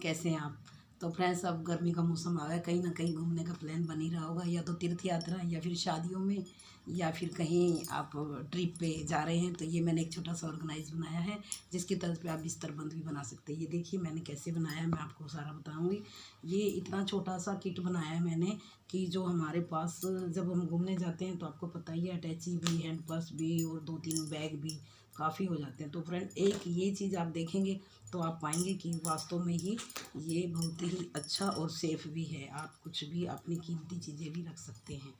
कैसे हैं आप। तो फ्रेंड्स, अब गर्मी का मौसम आ गया, कहीं ना कहीं घूमने का प्लान बन ही रहा होगा, या तो तीर्थ यात्रा या फिर शादियों में या फिर कहीं आप ट्रिप पे जा रहे हैं। तो ये मैंने एक छोटा सा ऑर्गेनाइज बनाया है जिसकी तर्ज पे आप बिस्तरबंद भी बना सकते हैं। ये देखिए मैंने कैसे बनाया है, मैं आपको सारा बताऊंगी। ये इतना छोटा सा किट बनाया है मैंने कि जो हमारे पास जब हम घूमने जाते हैं तो आपको पता ही है, अटैची भी, हैंड पर्स भी और 2-3 बैग भी काफ़ी हो जाते हैं। तो फ्रेंड, एक ये चीज़ आप देखेंगे तो आप पाएंगे कि वास्तव में ही ये बहुत ही अच्छा और सेफ़ भी है। आप कुछ भी अपनी कीमती चीज़ें भी रख सकते हैं।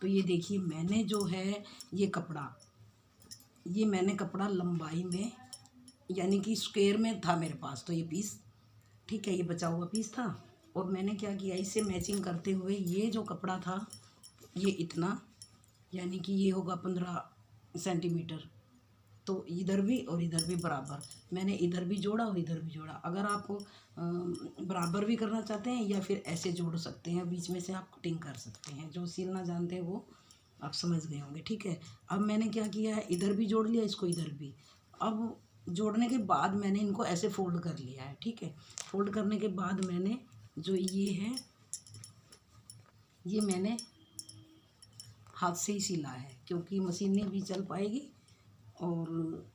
तो ये देखिए मैंने जो है ये मैंने कपड़ा लंबाई में, यानी कि स्क्वायर में था मेरे पास, तो ये पीस ठीक है, ये बचा हुआ पीस था। और मैंने क्या किया, इससे मैचिंग करते हुए ये जो कपड़ा था ये इतना, यानी कि ये होगा 15 सेंटीमीटर। तो इधर भी और इधर भी बराबर, मैंने इधर भी जोड़ा और इधर भी जोड़ा। अगर आप बराबर भी करना चाहते हैं या फिर ऐसे जोड़ सकते हैं, बीच में से आप कटिंग कर सकते हैं। जो सिलना जानते हैं वो आप समझ गए होंगे, ठीक है। अब मैंने क्या किया है, इधर भी जोड़ लिया, इसको इधर भी। अब जोड़ने के बाद मैंने इनको ऐसे फोल्ड कर लिया है, ठीक है। फोल्ड करने के बाद मैंने जो ये है, ये मैंने हाथ से ही सिला है क्योंकि मशीन नहीं भी चल पाएगी और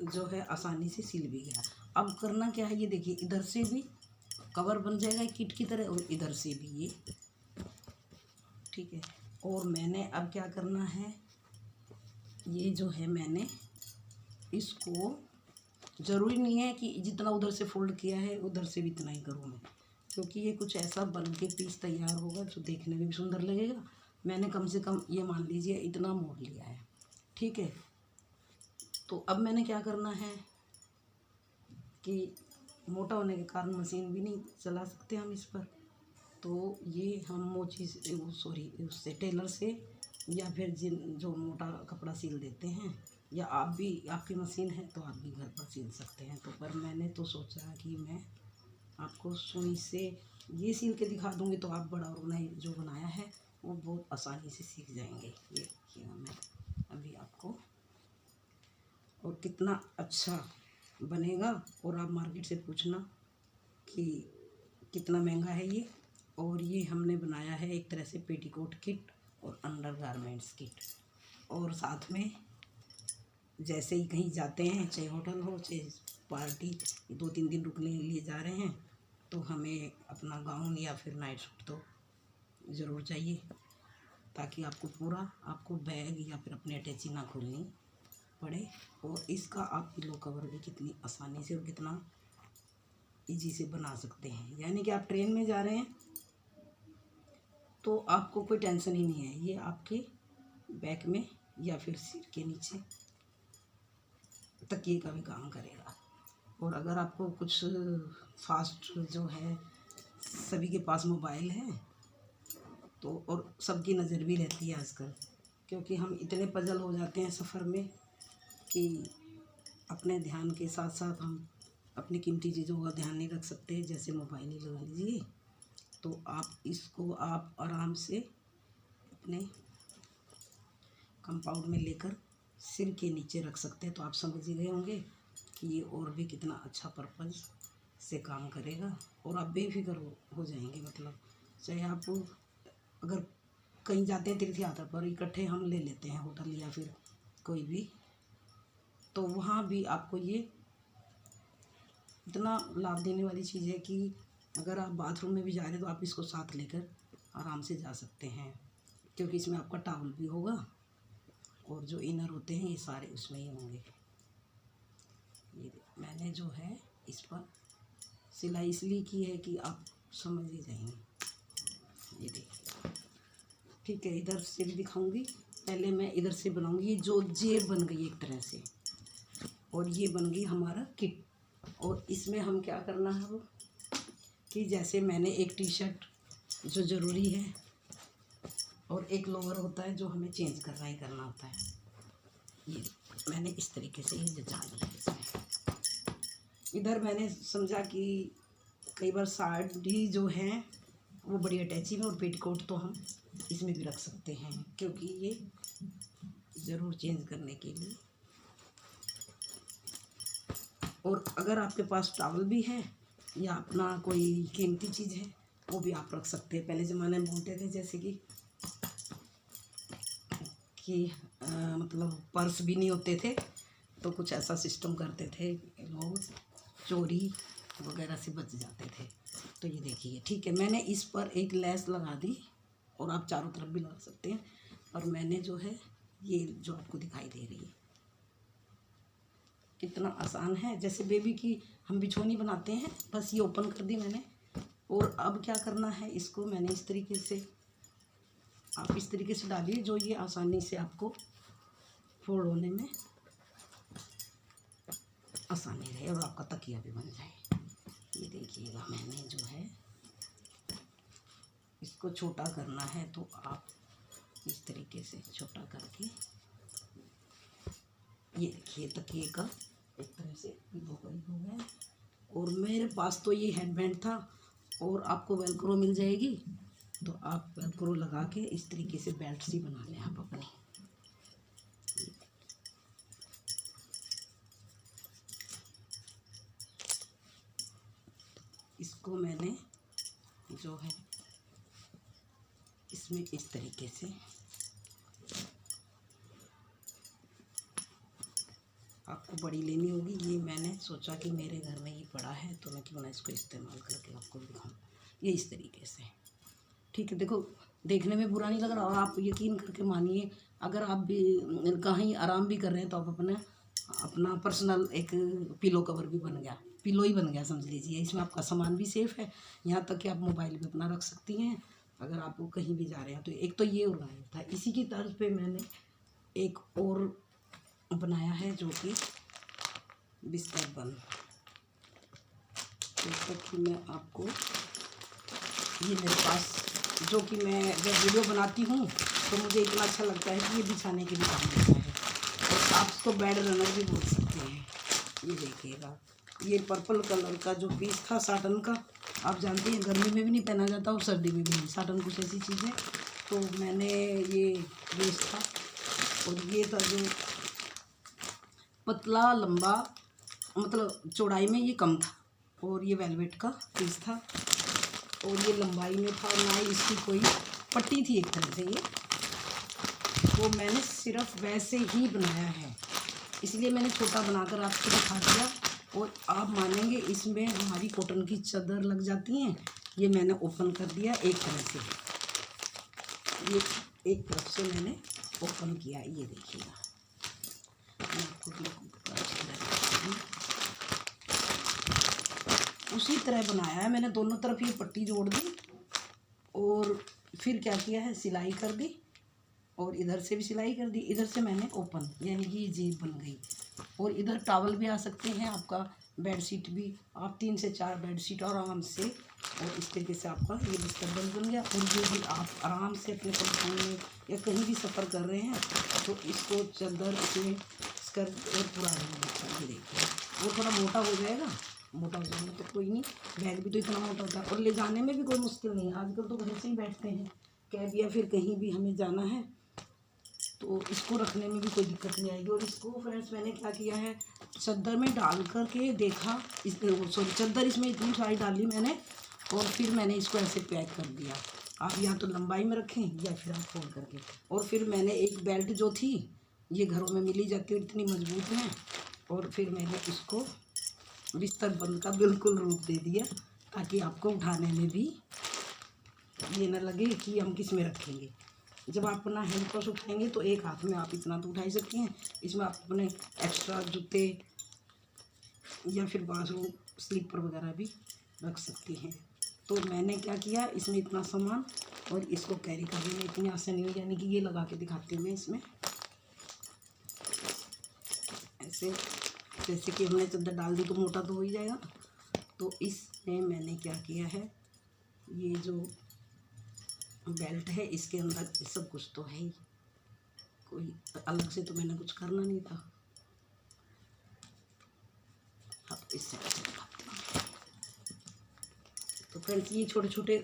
जो है आसानी से सिल भी गया। अब करना क्या है, ये देखिए इधर से भी कवर बन जाएगा किट की तरह और इधर से भी ये, ठीक है। और मैंने अब क्या करना है, ये जो है मैंने इसको, ज़रूरी नहीं है कि जितना उधर से फोल्ड किया है उधर से भी इतना ही करूँ मैं, क्योंकि ये कुछ ऐसा बन के पीस तैयार होगा जो देखने में भी सुंदर लगेगा। मैंने कम से कम ये मान लीजिए इतना मोड़ लिया है, ठीक है। तो अब मैंने क्या करना है कि मोटा होने के कारण मशीन भी नहीं चला सकते हम इस पर, तो ये हम मोची से, उससे टेलर से या फिर जो मोटा कपड़ा सिल देते हैं, या आप भी, आपकी मशीन है तो आप भी घर पर सिल सकते हैं। तो पर मैंने तो सोचा कि मैं आपको सुई से ये सिल के दिखा दूँगी तो आप बड़ा ऑर्गेनाइज जो बनाया है वो बहुत आसानी से सीख जाएंगे। ये देखिएगा मैं अभी आपको, और कितना अच्छा बनेगा। और आप मार्केट से पूछना कि कितना महंगा है ये। और ये हमने बनाया है एक तरह से पेटीकोट किट और अंडर गारमेंट्स किट। और साथ में जैसे ही कहीं जाते हैं, चाहे होटल हो चाहे पार्टी, 2-3 दिन रुकने के लिए जा रहे हैं, तो हमें अपना गाउन या फिर नाइट सूट तो ज़रूर चाहिए, ताकि आपको बैग या फिर अपनी अटैची ना खोलनी पड़े। और इसका आप पिलो कवर भी कितनी आसानी से और कितना इजी से बना सकते हैं। यानी कि आप ट्रेन में जा रहे हैं तो आपको कोई टेंशन ही नहीं है, ये आपके बैक में या फिर सिर के नीचे तकिए का भी काम करेगा। और अगर आपको कुछ फास्ट जो है, सभी के पास मोबाइल है तो, और सबकी नज़र भी रहती है आजकल, क्योंकि हम इतने पजल हो जाते हैं सफ़र में कि अपने ध्यान के साथ साथ हम अपनी कीमती चीज़ों का ध्यान नहीं रख सकते, जैसे मोबाइल ही लगा लीजिए। तो आप इसको आप आराम से अपने कंपाउंड में लेकर सिर के नीचे रख सकते हैं। तो आप समझ ही गए होंगे कि ये और भी कितना अच्छा पर्पज़ से काम करेगा। और आप बेफिक्र हो जाएंगे, मतलब चाहे आप अगर कहीं जाते हैं तीर्थ यात्रा पर, इकट्ठे हम ले लेते हैं होटल या फिर कोई भी, तो वहाँ भी आपको ये इतना लाभ देने वाली चीज़ है कि अगर आप बाथरूम में भी जा रहे हैं तो आप इसको साथ लेकर आराम से जा सकते हैं, क्योंकि इसमें आपका टॉवल भी होगा और जो इनर होते हैं ये सारे उसमें ही होंगे। ये मैंने जो है इस पर सिलाई इसलिए की है कि आप समझ ही जाएंगे। ये देखिए, ठीक है, इधर से भी दिखाऊंगी। पहले मैं इधर से बनाऊंगी। ये जो जेब बन गई एक तरह से, और ये बन गई हमारा किट। और इसमें हम क्या करना है वो, कि जैसे मैंने एक टी शर्ट जो ज़रूरी है और एक लोअर होता है जो हमें चेंज करना ही करना होता है, ये मैंने इस तरीके से ये जचा दिया है इसमें। इधर मैंने समझा कि कई बार साड़ी जो है वो बड़ी अटैची में, और पेटीकोट तो हम इसमें भी रख सकते हैं, क्योंकि ये ज़रूर चेंज करने के लिए। और अगर आपके पास टॉवल भी है या अपना कोई कीमती चीज़ है वो भी आप रख सकते हैं। पहले ज़माने में बोलते थे जैसे कि मतलब पर्स भी नहीं होते थे, तो कुछ ऐसा सिस्टम करते थे लोग, चोरी वगैरह से बच जाते थे। तो ये देखिए, ठीक है, मैंने इस पर एक लेस लगा दी और आप चारों तरफ भी लगा सकते हैं। और मैंने जो है ये जो आपको दिखाई दे रही है, कितना आसान है, जैसे बेबी की हम बिछोनी बनाते हैं, बस ये ओपन कर दी मैंने। और अब क्या करना है, इसको मैंने इस तरीके से, आप इस तरीके से डालिए जो ये आसानी से आपको फोल्ड होने में आसानी रहे और आपका तकिया भी बन जाए। ये देखिएगा, मैंने जो है इसको छोटा करना है तो आप इस तरीके से छोटा करके, ये देखिए तकिए का एक तरह से हो गया। और मेरे पास तो ये हेडबैंड था, और आपको वेलक्रो मिल जाएगी तो आप वेलक्रो लगा के इस तरीके से बेल्ट सी बना लें आप अपनी। इसको मैंने जो है इसमें इस तरीके से आपको बड़ी लेनी होगी। ये मैंने सोचा कि मेरे घर में ही पड़ा है तो मैं क्यों ना इसको इस्तेमाल करके आपको दिखाऊं। ये इस तरीके से, ठीक है। देखो, देखने में बुरा नहीं लग रहा, और आप यकीन करके मानिए, अगर आप भी कहीं आराम भी कर रहे हैं तो आप अपना पर्सनल एक पिलो कवर भी बन गया, पिलो ही बन गया समझ लीजिए। इसमें आपका सामान भी सेफ़ है, यहाँ तक कि आप मोबाइल भी अपना रख सकती हैं अगर आप कहीं भी जा रहे हैं। तो एक तो ये उड़ाया था, इसी की तर्ज पे मैंने एक और बनाया है जो कि बिस्तर बंद। जैसा कि मैं आपको, ये मेरे पास, जो कि मैं जब वीडियो बनाती हूँ तो मुझे इतना अच्छा लगता है कि ये बिछाने के भी काम आता है, और आप इसको बेड रनर भी बोल सकते हैं। ये देखिएगा, ये पर्पल कलर का जो पीस था साटन का, आप जानते हैं गर्मी में भी नहीं पहना जाता और सर्दी में भी नहीं, साटन कुछ ऐसी चीज़ है। तो मैंने ये पीस था, और ये था जो पतला लंबा, मतलब चौड़ाई में ये कम था, और ये वेलवेट का पीस था, और ये लंबाई में था, और ना ही इसकी कोई पट्टी थी एक तरह से। ये वो मैंने सिर्फ वैसे ही बनाया है, इसलिए मैंने छोटा बनाकर आपको दिखा दिया। और आप मानेंगे, इसमें हमारी कॉटन की चादर लग जाती हैं। ये मैंने ओपन कर दिया एक तरह से, ये एक तरफ से मैंने ओपन किया। ये देखिएगा, मैं आपको उसी तरह बनाया है मैंने, दोनों तरफ ये पट्टी जोड़ दी, और फिर क्या किया है, सिलाई कर दी, और इधर से भी सिलाई कर दी, इधर से मैंने ओपन, यानी कि ये जेब बन गई। और इधर टॉवल भी आ सकते हैं, आपका बेडशीट भी, आप 3 से 4 बेडशीट आराम से, और इस तरीके से आपका ये बिस्तर बन गया। और ये भी आप आराम से अपने परेशान में या कहीं भी सफ़र कर रहे हैं तो इसको चादर इसमें कर और पूरा ये देखिए, वो थोड़ा मोटा हो जाएगा, मोटा हो जाएगा तो कोई नहीं, बैग भी तो इतना मोटा होता है, और ले जाने में भी कोई मुश्किल नहीं है। आजकल तो घर से ही बैठते हैं, कैब या फिर कहीं भी हमें जाना है तो इसको रखने में भी कोई दिक्कत नहीं आएगी। और इसको फ्रेंड्स मैंने क्या किया है, चादर में डाल कर के देखा, सॉरी चादर इसमें इतनी सारी डाली मैंने, और फिर मैंने इसको ऐसे पैक कर दिया। आप या तो लंबाई में रखें या फिर आप फोल्ड करके। और फिर मैंने एक बेल्ट जो थी, ये घरों में मिली जाती है, इतनी मजबूत है, और फिर मैंने इसको बिस्तर बंद का बिल्कुल रूप दे दिया, ताकि आपको उठाने में भी ये ना लगे कि हम किस में रखेंगे। जब आप अपना हैंड पर्स उठाएंगे तो एक हाथ में आप इतना तो उठा ही सकती हैं, इसमें आप अपने एक्स्ट्रा जूते या फिर बाथरूम स्लीपर वगैरह भी रख सकती हैं। तो मैंने क्या किया, इसमें इतना सामान, और इसको कैरी करने में इतनी आसानी हुई, यानी कि ये लगा के दिखाती हूँ मैं इसमें, ऐसे जैसे कि हमने चादर डाल दी तो मोटा तो हो ही जाएगा। तो इसमें मैंने क्या किया है, ये जो बेल्ट है इसके अंदर सब कुछ तो है ही, कोई अलग से तो मैंने कुछ करना नहीं था। अब इससे दिखाती हूँ। तो फ्रेंड्स, ये छोटे छोटे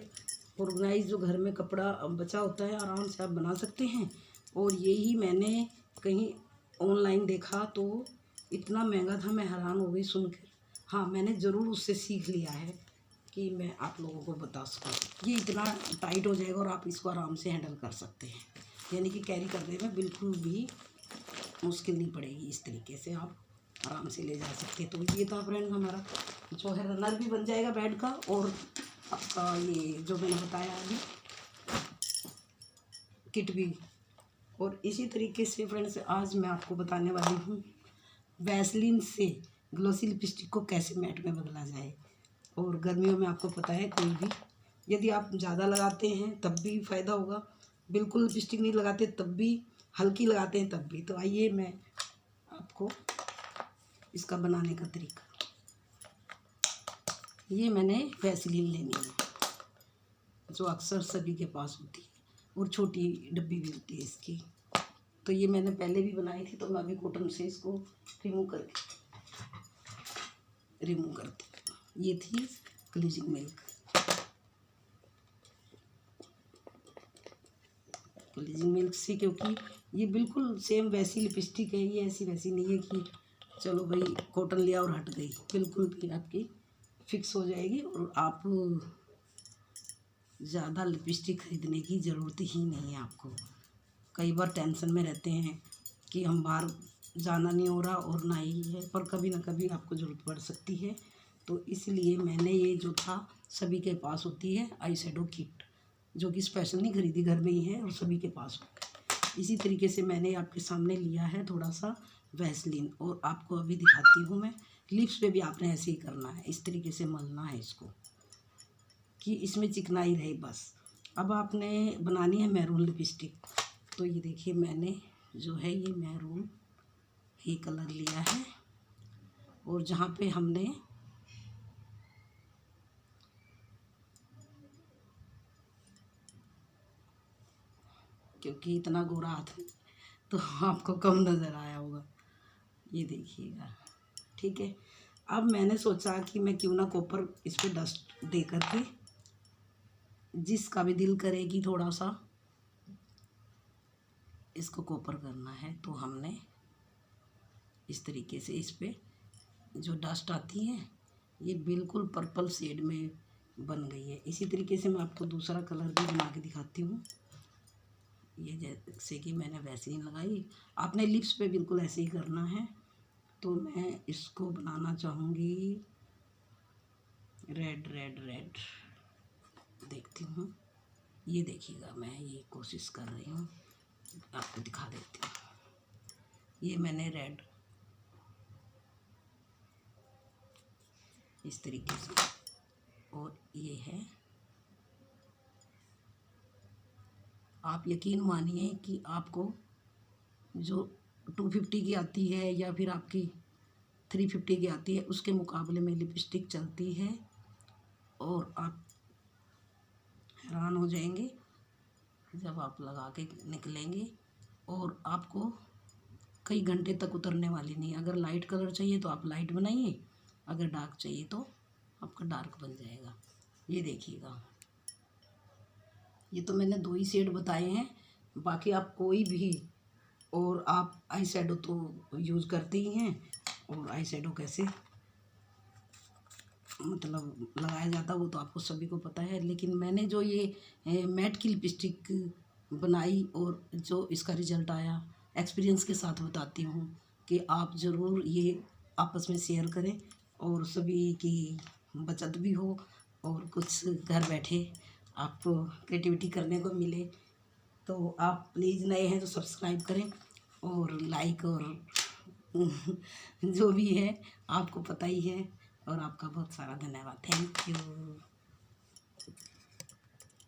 ऑर्गेनाइज जो घर में कपड़ा बचा होता है, आराम से आप बना सकते हैं। और यही मैंने कहीं ऑनलाइन देखा तो इतना महंगा था, मैं हैरान हो गई सुनकर। हाँ, मैंने ज़रूर उससे सीख लिया है कि मैं आप लोगों को बता सकूँ। ये इतना टाइट हो जाएगा और आप इसको आराम से हैंडल कर सकते हैं, यानी कि कैरी करने में बिल्कुल भी मुश्किल नहीं पड़ेगी। इस तरीके से आप आराम से ले जा सकते हैं। तो ये था फ्रेंड हमारा जो है रनर भी बन जाएगा बेड का, और आपका ये जो मैंने बताया अभी किट भी। और इसी तरीके से फ्रेंड्स आज मैं आपको बताने वाली हूँ वैसलीन से ग्लॉसी लिपस्टिक को कैसे मैट में बदला जाए। और गर्मियों में आपको पता है कोई भी यदि आप ज़्यादा लगाते हैं तब भी फ़ायदा होगा, बिल्कुल लिपस्टिक नहीं लगाते तब भी, हल्की लगाते हैं तब भी। तो आइए मैं आपको इसका बनाने का तरीका। ये मैंने वैसलीन लेनी है जो अक्सर सभी के पास होती है, और छोटी डब्बी भी होती है इसकी। तो ये मैंने पहले भी बनाई थी, तो मैं अभी कॉटन से इसको रिमूव करती। ये थी क्लीजिंग मिल्क। क्लीजिंग मिल्क से, क्योंकि ये बिल्कुल सेम वैसी लिपस्टिक है, ये ऐसी वैसी नहीं है कि चलो भाई कॉटन लिया और हट गई, बिल्कुल भी आपकी फिक्स हो जाएगी और आप ज़्यादा लिपस्टिक खरीदने की ज़रूरत ही नहीं है आपको। कई बार टेंशन में रहते हैं कि हम बाहर जाना नहीं हो रहा और ना ही है, पर कभी ना कभी आपको ज़रूरत पड़ सकती है। तो इसलिए मैंने ये जो था सभी के पास होती है आई शेडो किट, जो कि स्पेशल नहीं खरीदी, घर में ही है और सभी के पास होती है। इसी तरीके से मैंने आपके सामने लिया है थोड़ा सा वैसलीन, और आपको अभी दिखाती हूँ मैं। लिप्स पे भी आपने ऐसे ही करना है, इस तरीके से मलना है इसको कि इसमें चिकनाई रहे बस। अब आपने बनानी है मैरून लिपस्टिक। तो ये देखिए मैंने जो है ये मैरून ही कलर लिया है, और जहाँ पे हमने क्योंकि इतना गोरा हाथ तो आपको कम नज़र आया होगा, ये देखिएगा। ठीक है, अब मैंने सोचा कि मैं क्यों ना कॉपर इस पर डस्ट दे करके, जिसका भी दिल करेगी थोड़ा सा इसको कॉपर करना है, तो हमने इस तरीके से इस पे जो डस्ट आती है ये बिल्कुल पर्पल शेड में बन गई है। इसी तरीके से मैं आपको दूसरा कलर भी बना के दिखाती हूँ। ये जैसे कि मैंने वैसलीन लगाई, आपने लिप्स पे बिल्कुल ऐसे ही करना है। तो मैं इसको बनाना चाहूँगी रेड रेड रेड, देखती हूँ। ये देखिएगा, मैं ये कोशिश कर रही हूँ, आपको दिखा देती हूँ। ये मैंने रेड इस तरीके से, और ये है, आप यकीन मानिए कि आपको जो 250 की आती है या फिर आपकी 350 की आती है उसके मुकाबले में लिपस्टिक चलती है, और आप हैरान हो जाएंगे जब आप लगा के निकलेंगे। और आपको कई घंटे तक उतरने वाली नहीं। अगर लाइट कलर चाहिए तो आप लाइट बनाइए, अगर डार्क चाहिए तो आपका डार्क बन जाएगा। ये देखिएगा, ये तो मैंने 2 ही शेड बताए हैं, बाकी आप कोई भी, और आप आई शेडो तो यूज़ करते ही हैं, और आई शेडो कैसे मतलब लगाया जाता वो तो आपको सभी को पता है। लेकिन मैंने जो ये मैट की लिपस्टिक बनाई और जो इसका रिजल्ट आया, एक्सपीरियंस के साथ बताती हूँ कि आप ज़रूर ये आपस में शेयर करें और सभी की बचत भी हो, और कुछ घर बैठे आपको क्रिएटिविटी करने को मिले। तो आप प्लीज़ नए हैं तो सब्सक्राइब करें और लाइक, और जो भी है आपको पता ही है। और आपका बहुत सारा धन्यवाद, थैंक यू।